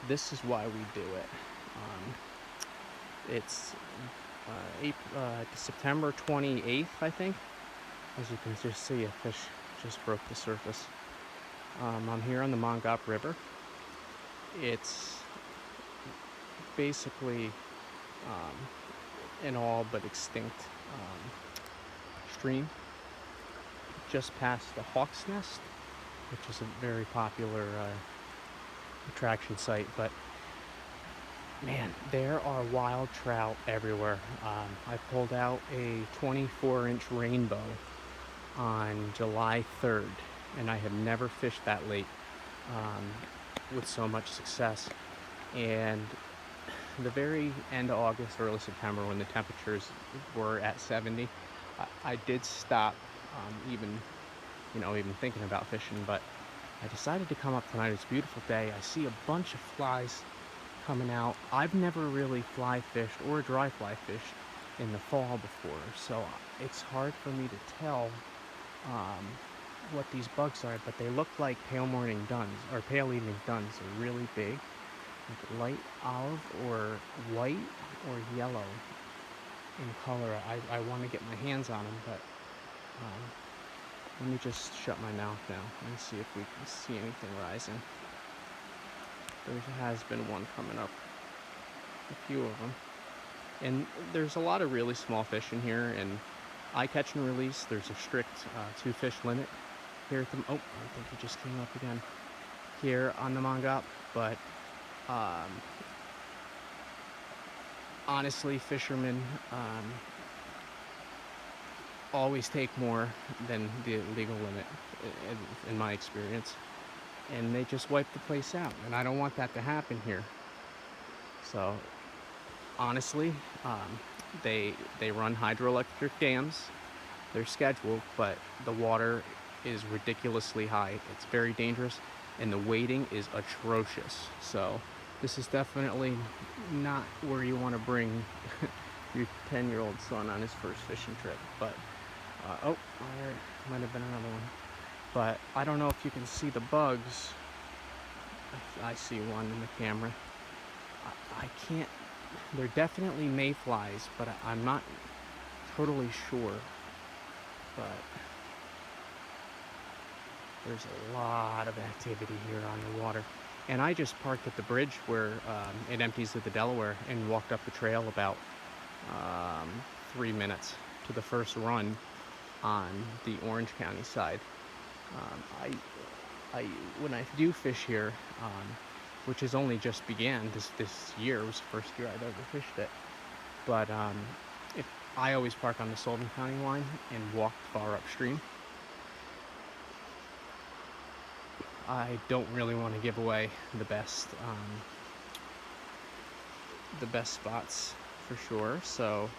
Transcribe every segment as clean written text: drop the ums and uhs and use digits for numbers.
this is why we do it. It's September 28th, I think. As you can just see, a fish just broke the surface. I'm here on the Mongaup River. It's basically an all but extinct stream just past the Hawk's Nest, which is a very popular attraction site. But man, there are wild trout everywhere. I pulled out a 24-inch rainbow on July 3rd, and I have never fished that late with so much success. And the very end of August, early September, when the temperatures were at 70, I did stop even thinking about fishing, but I decided to come up tonight. It's a beautiful day. I see a bunch of flies coming out. I've never really fly fished or dry fly fished in the fall before, so it's hard for me to tell what these bugs are, but they look like pale morning duns or pale evening duns. They're really big, like light olive or white or yellow in color. I want to get my hands on them, but let me just shut my mouth now and see if we can see anything rising. There has been one coming up, a few of them. And there's a lot of really small fish in here, and I catch and release. There's a strict 2-fish limit here at the, oh, I think he just came up again, here on the Mongaup. But honestly, fishermen always take more than the legal limit, in my experience, and they just wipe the place out, and I don't want that to happen here. So honestly, they run hydroelectric dams. They're scheduled, but the water is ridiculously high. It's very dangerous, and the wading is atrocious. So this is definitely not where you want to bring your 10-year-old son on his first fishing trip. But oh, there might have been another one, but I don't know if you can see the bugs. I see one in the camera. I can't, they're definitely mayflies, but I'm not totally sure. But there's a lot of activity here on the water. And I just parked at the bridge where it empties to the Delaware and walked up the trail about 3 minutes to the first run on the Orange County side. When I do fish here, which has only just began this year, it was the first year I've ever fished it, but I always park on the Sullivan County line and walk far upstream. I don't really want to give away the best spots for sure. So,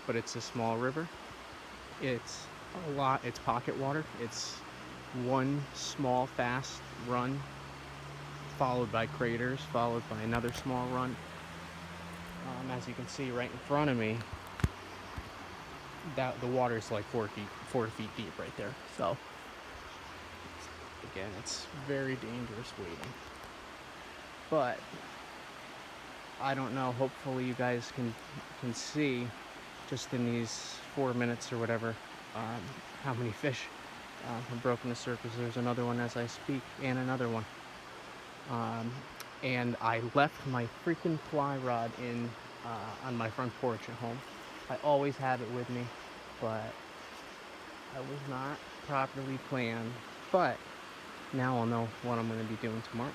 but it's a small river. It's pocket water. It's one small fast run, followed by craters, followed by another small run. As you can see right in front of me, that the water is like 4 feet deep right there. So again, it's very dangerous wading. But I don't know, hopefully you guys can see just in these 4 minutes or whatever how many fish have broken the surface. There's another one as I speak, and another one. And I left my freaking fly rod on my front porch at home. I always have it with me, but I was not properly planned. But now I'll know what I'm going to be doing tomorrow.